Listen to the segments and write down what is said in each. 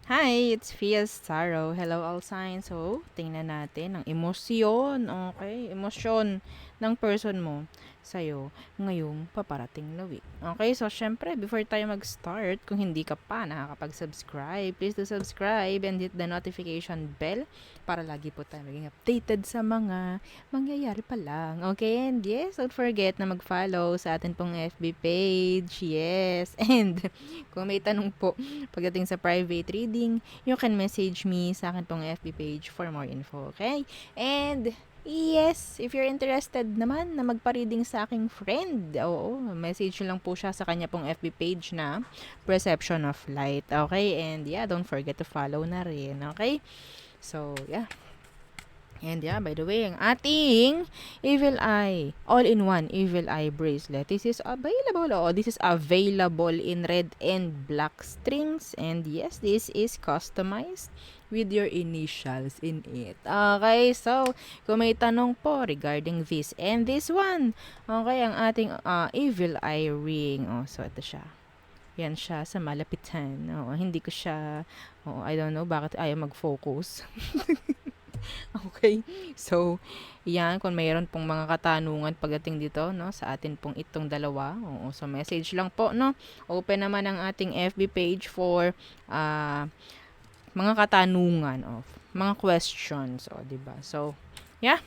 Hi, it's Fias Taro. Hello, all signs. So, tingnan natin ang emosyon. Okay, emosyon ng person mo sa'yo ngayong paparating na week. Okay, so syempre, before tayo mag-start, kung hindi ka pa nakakapag-subscribe, please do subscribe and hit the notification bell para lagi po tayo maging updated sa mga mangyayari pa lang. Okay, and yes, don't forget na mag-follow sa atin pong FB page. Yes, and kung may tanong po pagdating sa private reading, you can message me sa akin pong FB page for more info, okay? And yes, if you're interested naman na magpa-reading sa aking friend, oo, message lang po siya sa kanya pong FB page na Perception of Light, okay? And yeah, don't forget to follow na rin, okay? So, yeah. And yeah, by the way, ang ating Evil Eye, all-in-one Evil Eye bracelet. This is available in red and black strings. And yes, this is customized with your initials in it. Okay, so, kung may tanong po regarding this and this one, okay, ang ating Evil Eye ring. Oh, so, ito siya. Yan siya sa malapitan. Oh, hindi ko siya, I don't know bakit ayaw mag-focus. Okay. So, yan, kung mayroon pong mga katanungan pagdating dito, no, sa atin pong itong dalawa, oo, so message lang po, no. Open naman ang ating FB page for mga katanungan of mga questions, o, di ba? So, yeah,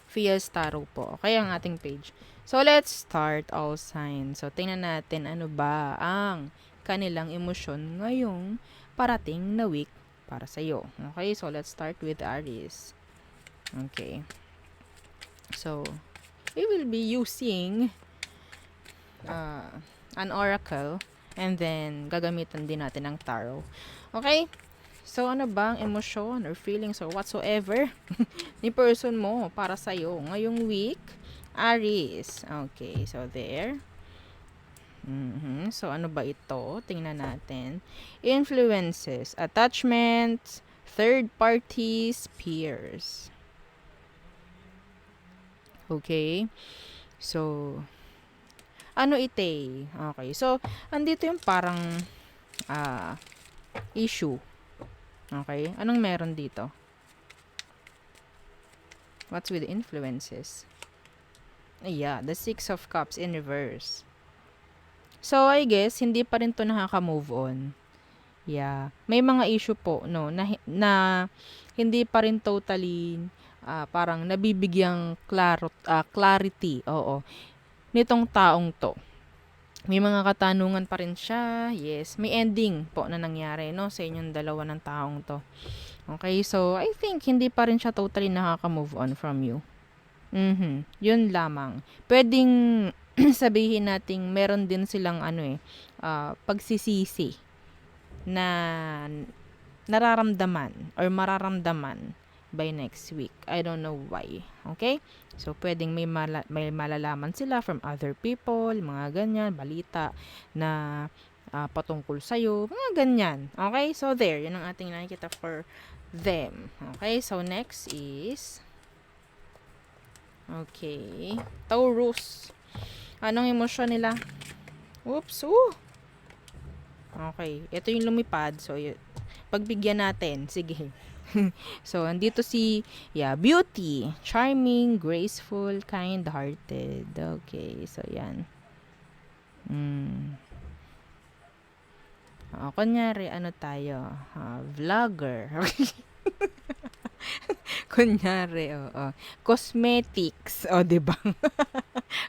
Fias Tarot po. Okay, ang ating page. So, let's start all signs. So, tingnan natin ano ba ang kanilang emosyon ngayong parating na week para sa iyo. Okay, so let's start with Aries. Okay. So, we will be using an oracle and then gagamitan din natin ng tarot. Okay? So, ano ba ang emosyon or feelings or whatsoever ni person mo para sa'yo ngayong week? Aries. Okay, so there. So, ano ba ito? Tingnan natin. Influences, attachments, third parties, peers. Okay? So, ano ite? Okay. So, andito yung parang issue. Okay? Anong meron dito? What's with influences? Yeah, the Six of Cups in reverse. So, I guess, hindi pa rin to nakaka-move on. Yeah. May mga issue po, no, na hindi pa rin totally parang nabibigyang clarity, oo, nitong taong to. May mga katanungan pa rin siya, yes. May ending po na nangyari, no, sa inyong dalawa ng taong to. Okay, so, I think, hindi pa rin siya totally nakaka-move on from you. Yun lamang. Pwedeng sabihin nating meron din silang pagsisisi na nararamdaman or mararamdaman by next week. I don't know why. Okay? So, pwedeng may malalaman sila from other people, mga ganyan, balita na patungkol sa'yo, mga ganyan. Okay? So, there. Yun ang ating nakikita for them. Okay? So, next is okay. Taurus. Anong emosyon nila? Oops. Okay. Ito yung lumipad. So, pagbigyan natin. Sige. So, andito si, beauty. Charming, graceful, kind-hearted. Okay. So, yan. Kunyari, ano tayo? Vlogger. Kunyari, oo. Cosmetics. O, diba?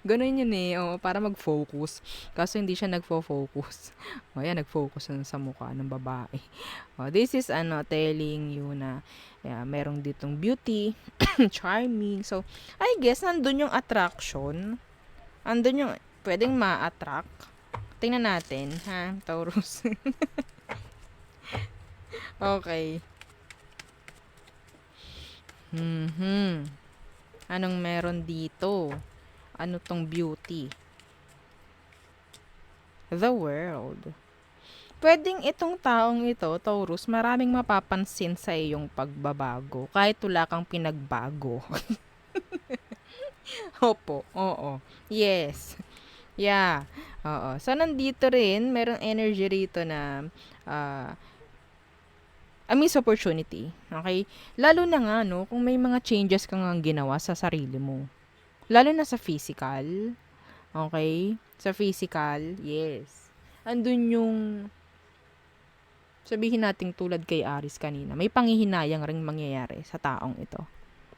Ganun yun eh. Oo, para mag-focus. Kaso hindi siya nagfo-focus. O, yan, nag-focus sa mukha ng babae. O, this is, telling you na, merong ditong beauty, charming. So, I guess, nandun yung attraction. Andun yung, pwedeng ma-attract. Tingnan natin, ha, Taurus. Okay. Anong meron dito? Ano tong beauty? The world. Pwedeng itong taong ito, Taurus, maraming mapapansin sa iyong pagbabago kahit wala kang pinagbago. Opo, oo. Yes. Yeah. Oo. So, nandito rin, merong energy rito na a missed opportunity. Okay? Lalo na nga, no, kung may mga changes ka nga ginawa sa sarili mo. Lalo na sa physical. Okay? Sa physical, yes. Andun yung, sabihin natin tulad kay Aris kanina, may panghihinayang ring mangyayari sa taong ito.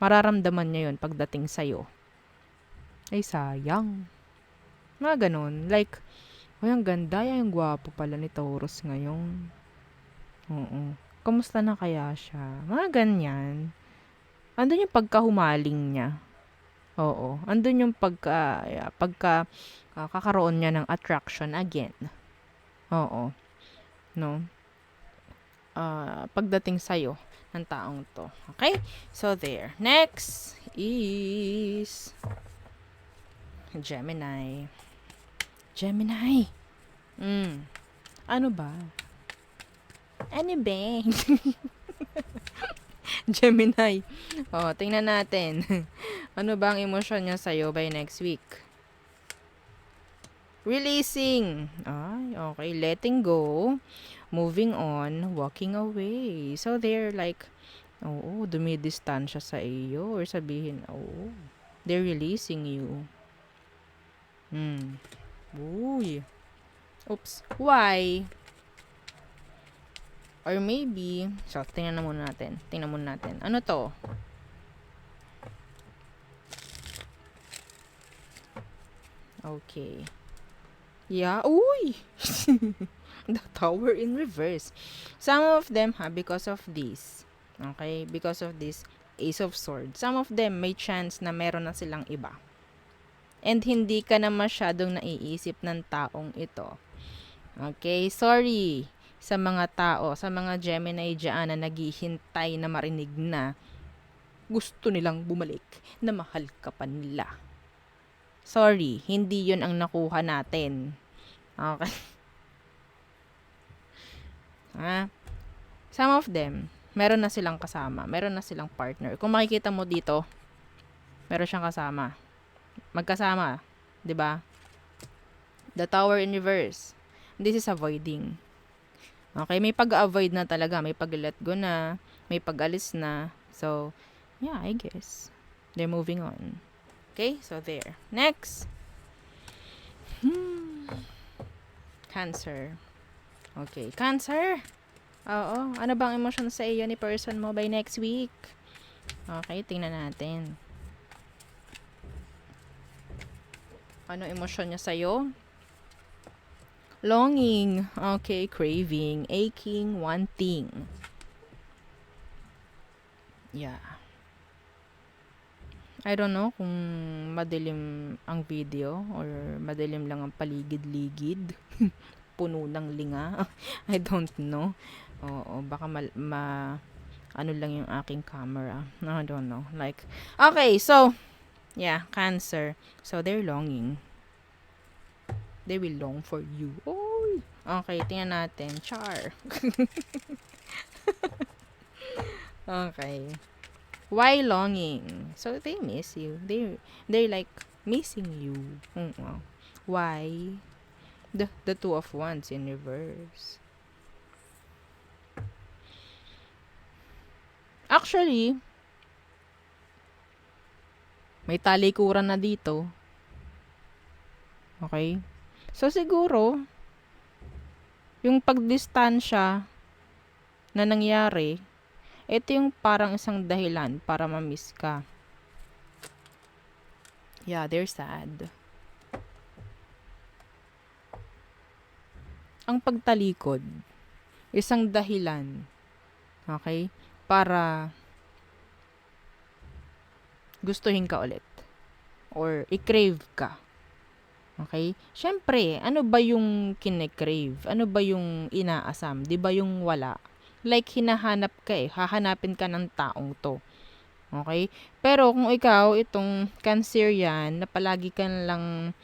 Mararamdaman niya yun pagdating sa'yo. Ay, sayang. Mga ganun. Like, ay, ang ganda, ay, ang gwapo pala ni Taurus ngayon. Oo. Kamusta na kaya siya? Mga ganyan. Andun yung pagkahumaling niya. Oo. Andun yung kakaroon niya ng attraction again. Oo. No? Pagdating sa'yo ng taong to. Okay? So, there. Next is Gemini. Gemini. Ano ba? Ano ba? Gemini. Tingnan natin. Ano ba ang emosyon niya sa'yo by next week? Releasing. Ay, okay. Letting go. Moving on. Walking away. So, they're like, dumidistansya sa iyo. Or sabihin, they're releasing you. Uy. Oops. Why? Or maybe, so, tingnan muna natin. Ano to? Okay. Yeah. Uy! The Tower in reverse. Some of them, because of this. Okay? Because of this Ace of Swords. Some of them, may chance na meron na silang iba. And hindi ka na masyadong naiisip ng taong ito. Okay? Sorry sa mga tao, sa mga Gemini dyan na naghihintay na marinig na gusto nilang bumalik na mahal ka pa nila. Sorry, hindi yun ang nakuha natin. Okay? Some of them, meron na silang kasama. Meron na silang partner. Kung makikita mo dito, meron siyang kasama. Magkasama. 'Di ba? The Tower in reverse. This is avoiding. Okay, may pag-avoid na talaga. May pag-let go na. May pag-alis na. So, yeah, I guess. They're moving on. Okay, so there. Next. Cancer. Okay, Cancer. Oo, ano bang emosyon sa iyo ni person mo by next week? Okay, tingnan natin. Ano emosyon niya sa iyo? Longing. Okay, craving, aching, wanting. Yeah. I don't know kung madilim ang video or madilim lang ang paligid-ligid. Puno ng linga. I don't know. Oo, baka ano lang yung aking camera. I don't know. Like, okay, so, yeah, Cancer. So, they're longing. They will long for you. Oy! Okay, tingnan natin. Char. Okay. Why longing? So they miss you. They're like missing you. Why? The Two of Wands in reverse. Actually, may talikuran na dito. Okay? So siguro, yung pagdistansya na nangyari, ito yung parang isang dahilan para ma-miss ka. Yeah, they're sad. Ang pagtalikod, isang dahilan, okay, para gustuhin ka ulit. Or i-crave ka. Okay? Siyempre, ano ba yung kine-crave? Ano ba yung inaasam? Di ba yung wala? Like, hinahanap ka hahanapin ka ng taong to. Okay? Pero kung ikaw, itong Cancerian, na palagi ka lang,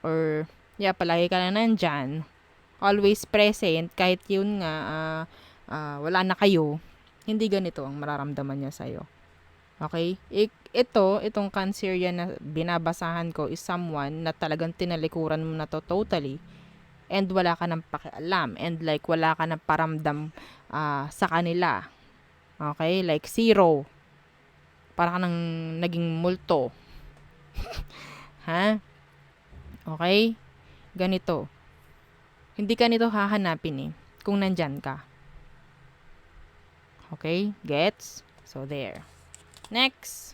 or, palagi ka lang nandyan, always present, kahit yun nga, wala na kayo, hindi ganito ang mararamdaman niya sa'yo. Okay? Itong Cancerian na binabasahan ko is someone na talagang tinalikuran mo na to totally, and wala ka ng pakialam, and like wala ka ng paramdam sa kanila. Okay? Like zero. Para ka nang naging multo. Ha? Okay? Ganito. Hindi ka nito hahanapin eh. Kung nandyan ka. Okay? Gets? So, there. Next.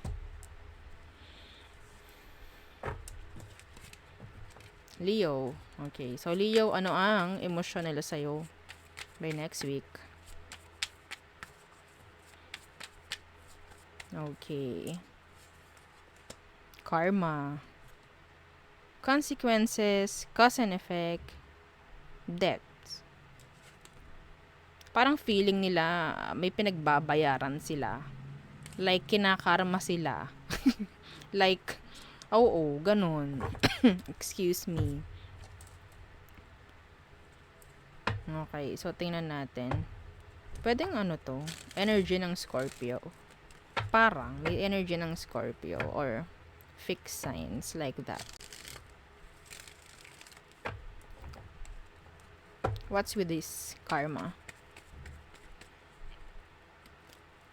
Leo. Okay. So, Leo, ano ang emosyon nila sa'yo by next week? Okay. Karma. Consequences, cause and effect, debt. Parang feeling nila may pinagbabayaran sila. Like, kinakarma sila. Like, oo, ganun. Excuse me. Okay, so tingnan natin. Pwedeng ano to? Energy ng Scorpio. Parang may energy ng Scorpio or fixed signs like that. What's with this karma?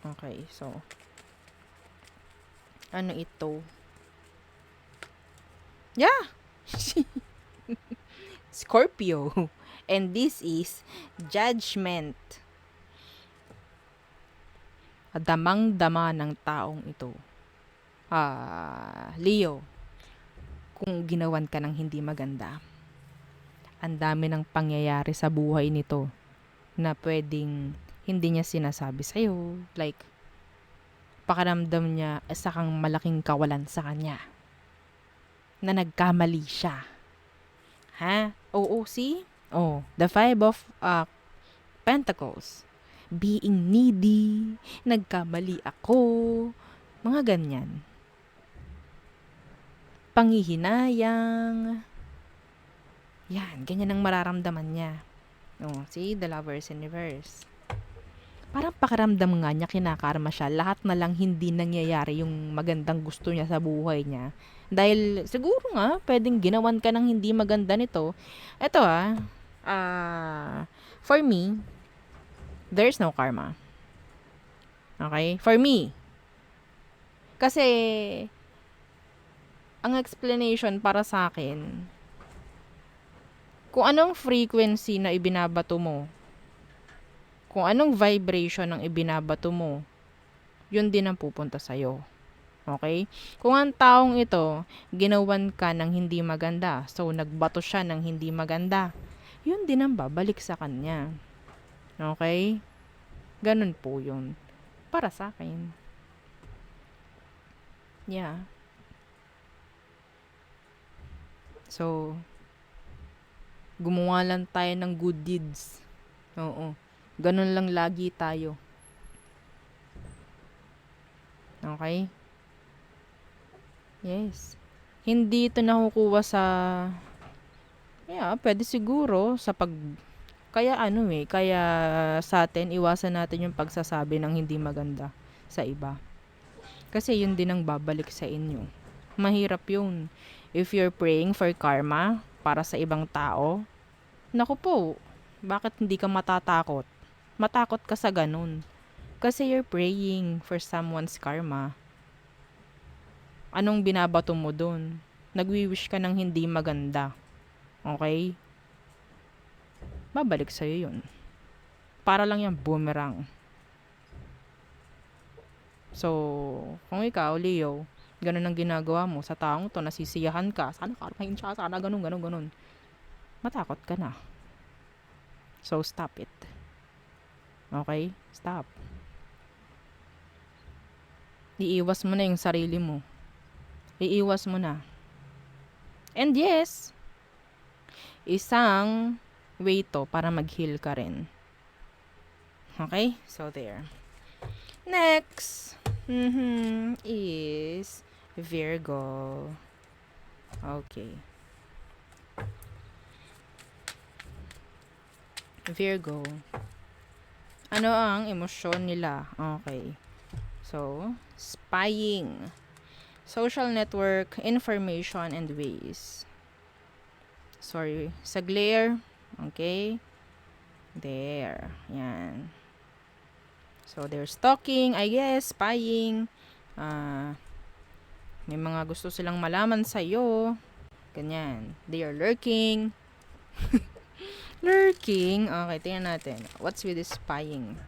Okay, so ano ito? Yeah! Scorpio. And this is judgment. Damang-dama ng taong ito. Leo, kung ginawan ka ng hindi maganda, ang dami ng pangyayari sa buhay nito na pwedeng hindi niya sinasabi sa'yo. Like, pakiramdam niya isa kang malaking kawalan sa kanya. Na nagkamali siya. Ha? Oo, see? Oh, the Five of Pentacles. Being needy. Nagkamali ako. Mga ganyan. Panghihinayang. Yan, ganyan ang mararamdaman niya. Oh, see? The Lovers in Reverse. Parang pakiramdam nga niya, kinakarma siya. Lahat na lang hindi nangyayari yung magandang gusto niya sa buhay niya. Dahil siguro nga, pwedeng ginawan ka ng hindi maganda nito. Ito for me, there's no karma. Okay? For me. Kasi, ang explanation para sa akin, kung anong frequency na ibinabato mo, kung anong vibration ang ibinabato mo, yun din ang pupunta sa'yo. Okay? Kung ang taong ito, ginawan ka ng hindi maganda, so nagbato siya ng hindi maganda, yun din ang babalik sa kanya. Okay? Ganun po yun. Para sa akin. Yeah. So, gumawa lang tayo ng good deeds. Oo. Ganun lang lagi tayo. Okay? Yes. Hindi ito nakukuha sa... pwede siguro sa kaya sa atin, iwasan natin yung pagsasabi ng hindi maganda sa iba. Kasi yun din ang babalik sa inyo. Mahirap yun. If you're praying for karma para sa ibang tao, naku po, bakit hindi ka matatakot? Matakot ka sa ganun. Kasi you're praying for someone's karma. Anong binabato mo dun? Nagwi-wish ka ng hindi maganda. Okay? Babalik sa'yo yun. Para lang yung boomerang. So, kung ikaw, Leo, ganun ang ginagawa mo sa taong to, nasisiyahan ka, sana karmahin siya, sana ganun. Matakot ka na. So, stop it. Okay? Stop. Iiwas mo na yung sarili mo. Iiwas mo na. And yes, isang way to para mag-heal ka rin. Okay? So, there. Next is Virgo. Okay. Virgo. Ano ang emosyon nila? Okay. So, spying. Social network, information, and ways. Sorry. Sa glare. Okay. There. Yan. So, they're stalking, I guess, spying. May mga gusto silang malaman sa'yo. Ganyan. They are lurking. Lurking. Okay, tingnan natin. What's with this spying?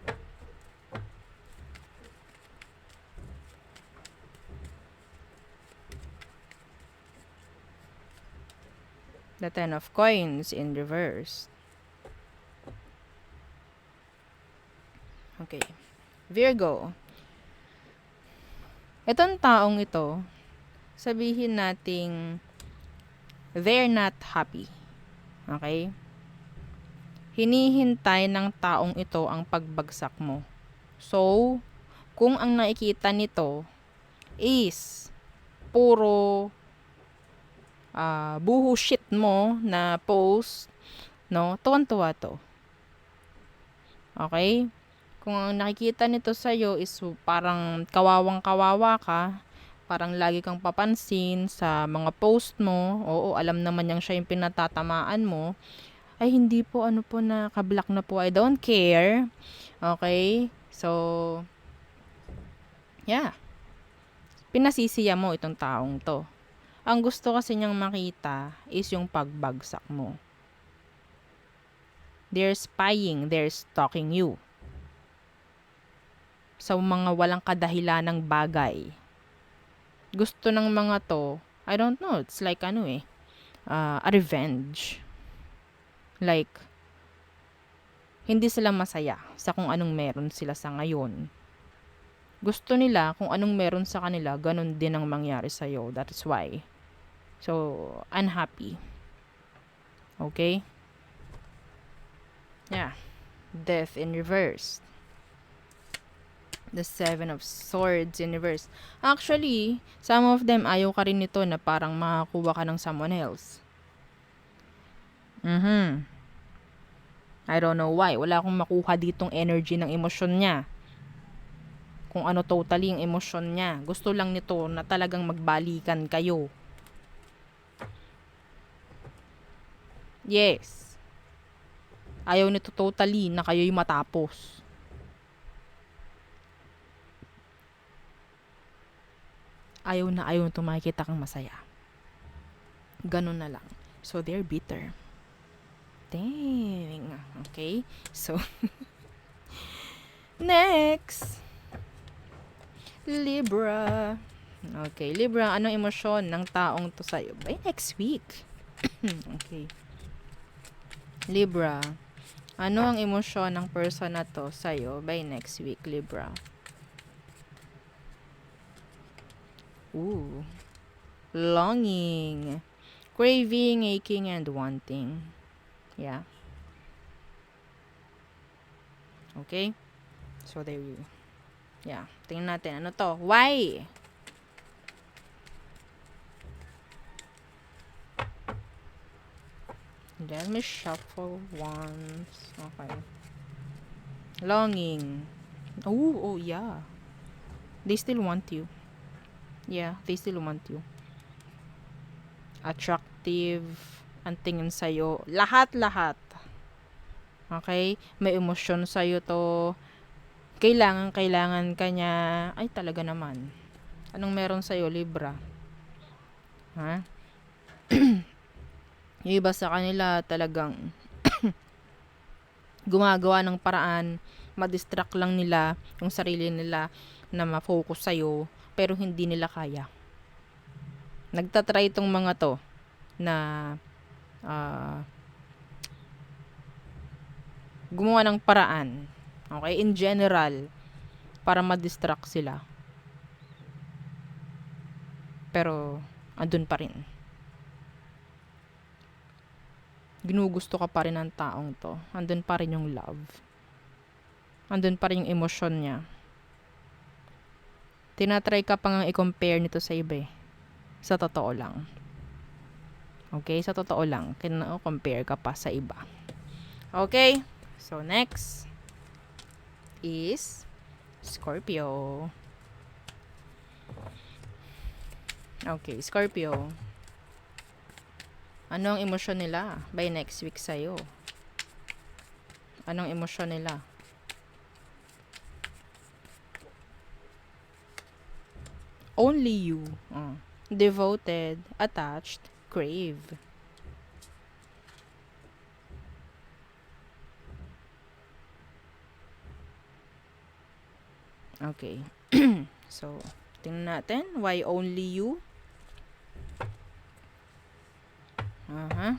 The 10 of coins in reverse. Okay. Virgo. Itong taong ito, sabihin nating they're not happy. Okay? Hinihintay ng taong ito ang pagbagsak mo. So, kung ang nakikita nito is puro bullshit mo na post, no? Tuwan-tuwa to. Okay? Kung ang nakikita nito sa'yo is parang kawawang-kawawa ka, parang lagi kang papansin sa mga post mo, oo, alam naman niyang siya yung pinatatamaan mo, ay hindi po, ano po, na kablock na po, I don't care. Okay? So, yeah. Pinasisiya mo itong taong to. Ang gusto kasi niyang makita is yung pagbagsak mo. They're spying, they're stalking you. Sa mga walang kadahilanang bagay. Gusto ng mga to, I don't know, it's like a revenge. Like, hindi sila masaya sa kung anong meron sila sa ngayon. Gusto nila kung anong meron sa kanila, ganun din ang mangyari sa'yo. That is why. So, unhappy. Okay? Yeah. Death in reverse. The 7 of Swords in reverse. Actually, some of them ayaw ka rin nito na parang makakuha ka ng someone else. I don't know why. Wala akong makuha ditong energy ng emosyon niya. Kung ano totally yung emosyon niya. Gusto lang nito na talagang magbalikan kayo. Yes. Ayaw nito totally na kayo'y matapos. Ayaw nito makikita kang masaya. Ganun na lang. So, they're bitter. Dang. Okay. So, next. Libra. Okay. Libra, anong emosyon ng taong to sa'yo? By next week. Okay. Libra. Ano ang emosyon ng person na to sa'yo by next week, Libra? Ooh. Longing. Craving, aching, and wanting. Yeah. Okay? So, there you. Yeah. Tingnan natin. Ano to? Why? Let me shuffle once. Okay. Longing. Oh, yeah. They still want you. Yeah, they still want you. Attractive. Ang tingin sa'yo. Lahat-lahat. Okay? May emosyon sa'yo to. Kailangan ka niya. Ay, talaga naman. Anong meron sa'yo, Libra? Ha? Yung iba sa kanila talagang gumagawa ng paraan, madistract lang nila yung sarili nila na ma-focus sa'yo, pero hindi nila kaya. Nagtatry itong mga to na gumawa ng paraan, okay, in general, para ma-distract sila. Pero, andun pa rin. Ginugusto ka pa rin ng taong to. Andun pa rin yung love. Andun pa rin yung emosyon niya. Tinatry ka pang i-compare nito sa iba. Sa totoo lang. Okay? Sa totoo lang. Kina-compare ka pa sa iba. Okay? So, next is Scorpio. Okay, Scorpio. Anong emosyon nila by next week sa'yo? Anong emosyon nila? only you. Devoted, attached, crave. Okay. So, tingnan natin. Why only you? Uh-huh.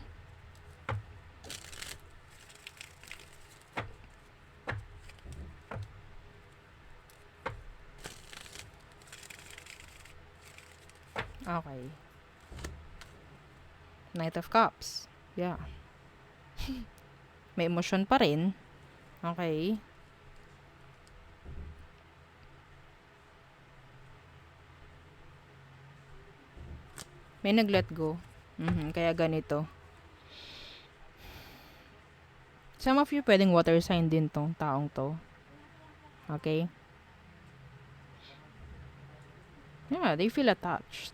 Okay. Knight of Cups. Yeah. May emosyon pa rin. Okay. May nag-let go. Kaya ganito. Some of you pwedeng water sign din tong taong to. Okay? Yeah, they feel attached.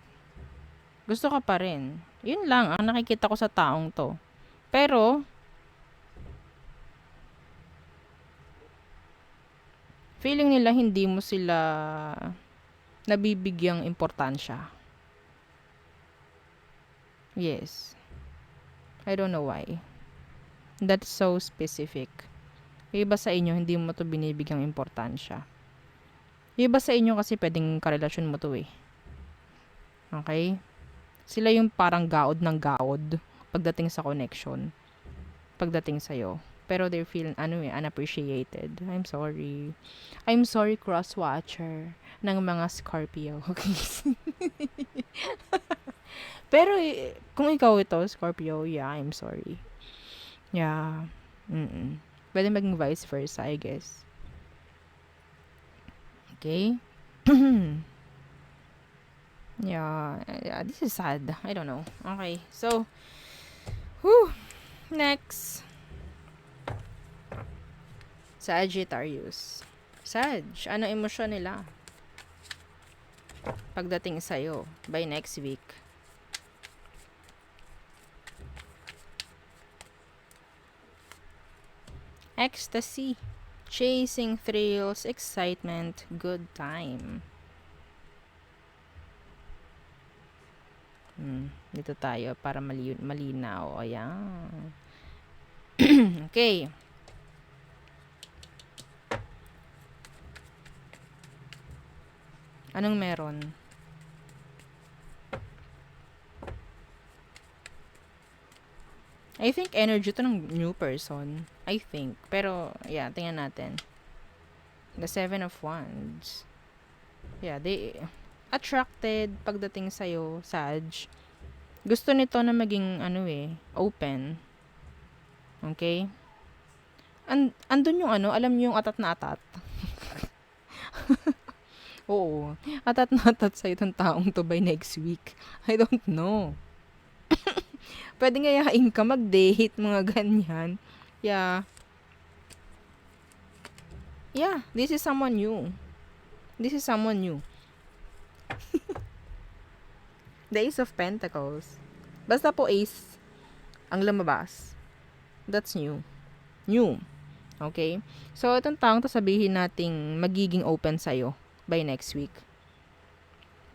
Gusto ka pa rin. Yun lang ang nakikita ko sa taong to. Pero, feeling nila hindi mo sila nabibigyang importansya. Yes. I don't know why. That's so specific. Yung iba sa inyo, hindi mo to binibigyang importansya. Yung iba sa inyo kasi pwedeng karelasyon mo to eh. Okay? Sila yung parang gaod ng gaod pagdating sa connection. Pagdating sa'yo. Pero they're feeling, unappreciated. I'm sorry. I'm sorry, cross-watcher ng mga Scorpio. Okay? Pero, kung ikaw ito, Scorpio, yeah, I'm sorry. Yeah. Pwede maging vice versa, I guess. Okay? yeah, this is sad. I don't know. Okay, so, next. Sagittarius. Sag, ano emosyon nila? Pagdating sa'yo, by next week. Ecstasy. Chasing thrills, excitement, good time. Dito tayo para malinaw. Ayan. Okay. Anong meron? I think energy to ng new person. I think. Pero, yeah, tingnan natin. The Seven of Wands. Yeah, they attracted pagdating sa'yo, Sag. Gusto nito na maging, open. Okay? Andun yung alam niyo yung atat na atat. Oo. Atat na atat sa itong taong to by next week. I don't know. Pwede nga yain ka mag-date, mga ganyan. Yeah. Yeah, this is someone new. This is someone new. The Ace of Pentacles. Basta po Ace ang lumabas. That's new. New. Okay? So, itong taong to sabihin nating magiging open sa'yo by next week.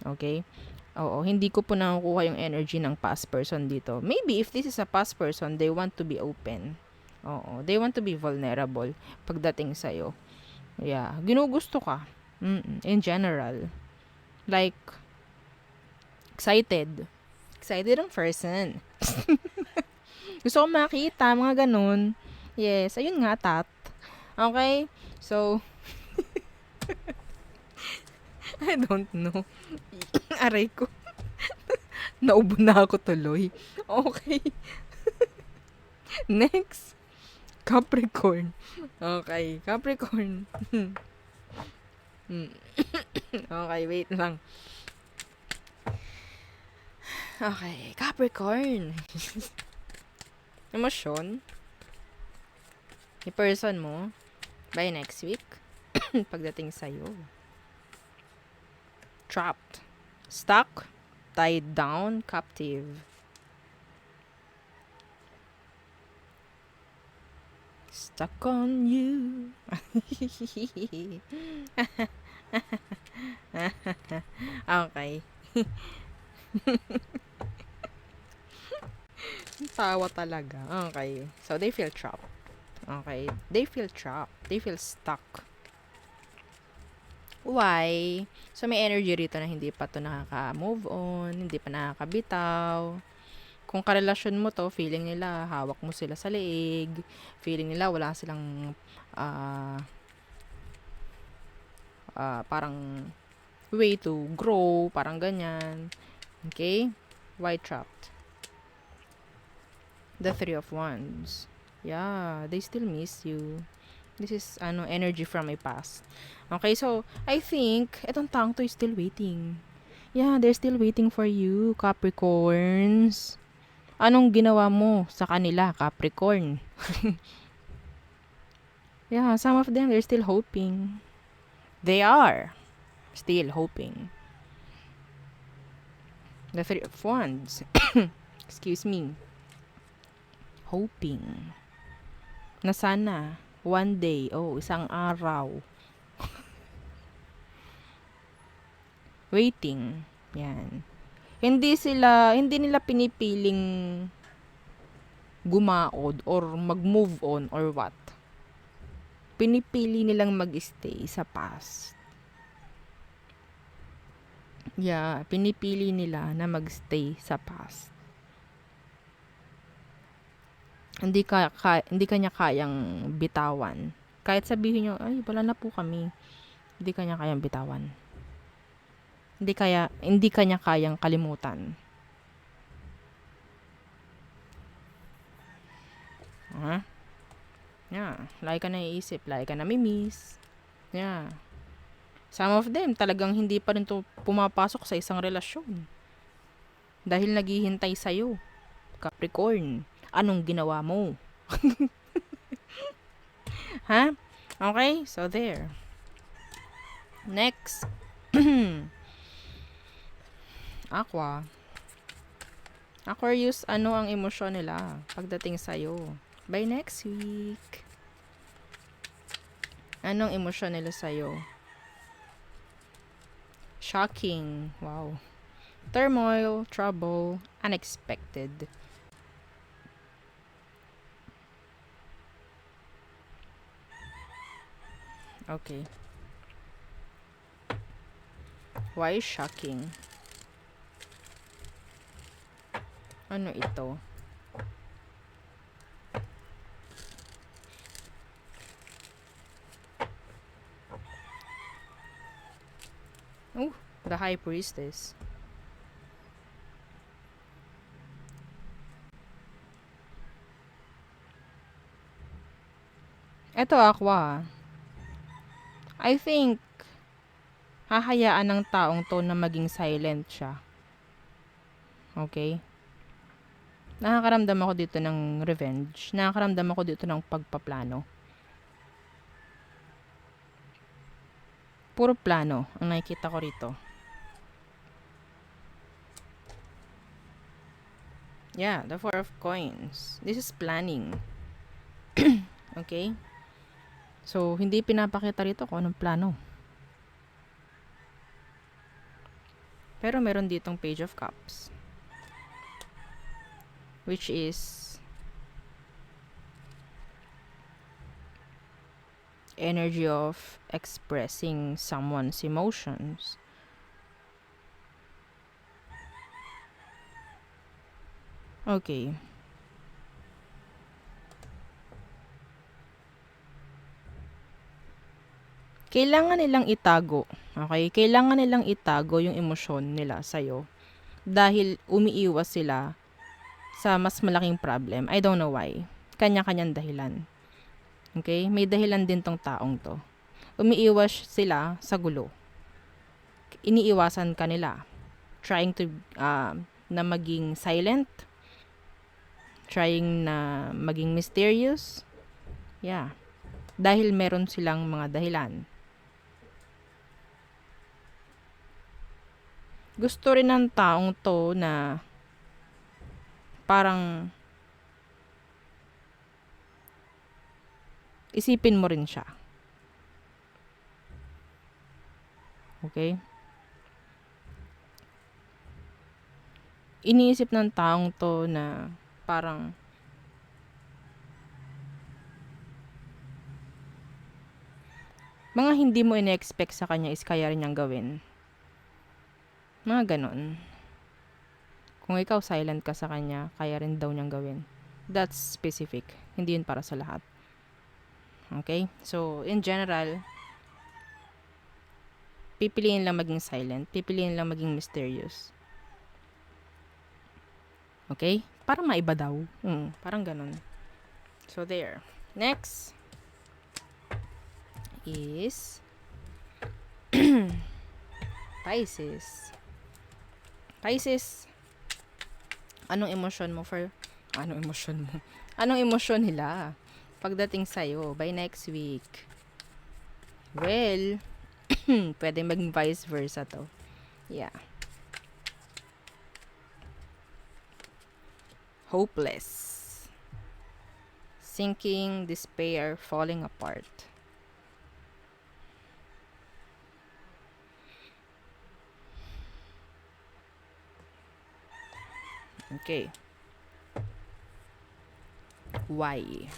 Okay? Oo, hindi ko po nakukuha yung energy ng past person dito. Maybe if this is a past person, they want to be open. Oo, they want to be vulnerable pagdating sa'yo. Yeah, ginugusto ka. In general. Like, excited. Excited ang person. Gusto ko makita, mga ganun. Yes, ayun nga, tat. Okay? So, I don't know. Aray ko. Naubo na ako tuloy. Okay. Next. Capricorn. Okay, Capricorn. Okay, wait lang. Okay, Capricorn. Emosyon. Yung person mo by next week pagdating sa'yo. Trapped. Stuck. Tied down. Captive. Stuck on you. Okay. Tawa talaga. Okay. So, they feel trapped. Okay. They feel trapped. They feel stuck. Why? So, may energy rito na hindi pa to nakaka-move on, hindi pa nakakabitaw. Kung karelasyon mo to, feeling nila hawak mo sila sa leeg, feeling nila wala silang ah parang way to grow, parang ganyan. Okay? Why trapped? The Three of Wands. Yeah, they still miss you. This is energy from my past. Okay, so I think etong taong to is still waiting. Yeah, they're still waiting for you, Capricorns. Anong ginawa mo sa kanila, Capricorn? Yeah, some of them, they're still hoping. They are still hoping. The Three of Wands. Excuse me. Hoping. Na sana, one day, isang araw. Waiting. Yan. Hindi nila pinipiling gumaod or mag-move on or what. Pinipili nilang mag-stay sa past. Yeah, pinipili nila na mag-stay sa past. Hindi kanya kayang bitawan. Kahit sabihin niyo, ay, wala na po kami. Hindi kanya kayang bitawan. Hindi kanya kayang kalimutan. Yeah, lagi ka naiisip, lagi ka namimiss. Yeah. Some of them talagang hindi pa rin to pumapasok sa isang relasyon. Dahil naghihintay sa'yo. Capricorn, anong ginawa mo? Ha? Okay? So, there. Next. Aqua. Aquarius, ano ang emosyon nila pagdating sa'yo? By next week. Anong emosyon nila sa'yo? Shocking. Wow. Turmoil, trouble, unexpected. Okay. Why shocking? Ano ito? Oh, the High Priestess. Ito, Aqua. I think, hahayaan ng taong to na maging silent siya. Okay? Nakakaramdam ako dito ng revenge. Nakakaramdam ako dito ng pagpaplano. Puro plano ang nakikita ko rito. Yeah, the Four of Coins. This is planning. Okay? So, hindi pinapakita rito kung anong plano. Pero meron ditong Page of Cups. Which is energy of expressing someone's emotions. Okay. Kailangan nilang itago. Okay? Kailangan nilang itago yung emosyon nila sa'yo. Dahil umiiwas sila sa mas malaking problem. I don't know why. Kanya-kanyang dahilan. Okay? May dahilan din tong taong to. Umiiwas sila sa gulo. Iniiwasan ka nila. Trying to, na maging silent. Trying na maging mysterious. Yeah. Dahil meron silang mga dahilan. Gusto rin ng taong to na parang isipin mo rin siya. Okay? iniisip ng taong to na parang mga hindi mo ine-expect sa kanya is kaya rin niyang gawin. Mga ganon. Kung ikaw silent ka sa kanya, kaya rin daw niyang gawin. That's specific. Hindi yun para sa lahat. Okay? So, in general, pipiliin lang maging silent. Pipiliin lang maging mysterious. Okay? Parang maiba daw. Parang ganon. So, there. Next is Pisces. Pisces, anong emosyon mo for... Anong emosyon mo? Anong emosyon nila pagdating sa'yo by next week? Well, pwede maging vice versa to. Yeah. Hopeless. Sinking, despair, falling apart. Okay. Why?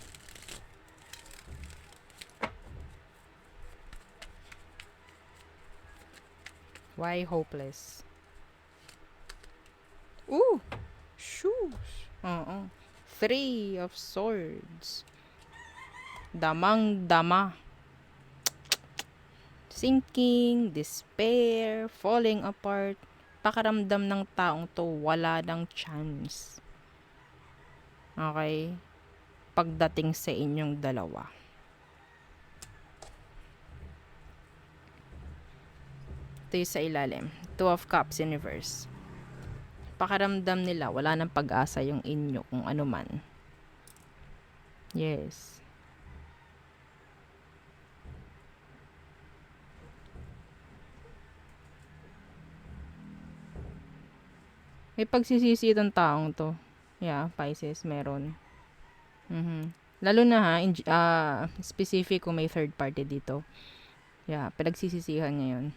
Why hopeless? Ooh! Shoes! Oo. 3 of Swords. Damang-dama. Sinking, despair, falling apart. Pakaramdam ng taong to, wala ng chance. Okay? Pagdating sa inyong dalawa. Ito yung sa ilalim. 2 of Cups in reverse. Pakaramdam nila, wala ng pag-asa yung inyo kung ano man. Yes. May pagsisisi itong taong to. Yeah, Pisces, meron. Lalo na specific kung may third party dito. Yeah, pinagsisisihan niya yun.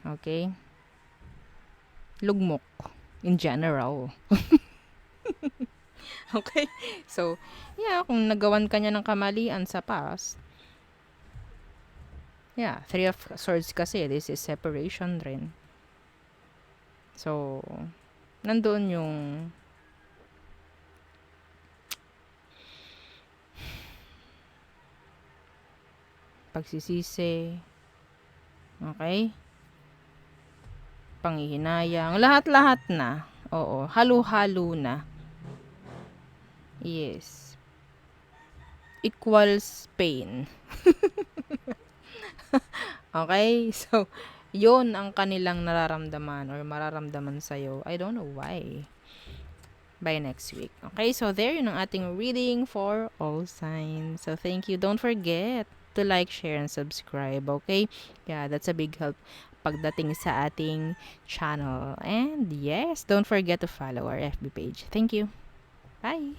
Okay? Lugmok. In general. Okay? So, yeah, kung nagawan ka niya ng kamalian sa past, yeah, 3 of Swords kasi, this is separation rin. So, nandoon yung pagsisisi. Okay? Panghihinayang. Lahat-lahat na. Oo. Halo-halo na. Yes. Equals pain. Okay? So, yun ang kanilang nararamdaman or mararamdaman sa'yo. I don't know why. By next week. Okay? So, there yun ang ating reading for all signs. So, thank you. Don't forget to like, share, and subscribe. Okay? Yeah, that's a big help pagdating sa ating channel. And yes, don't forget to follow our FB page. Thank you. Bye!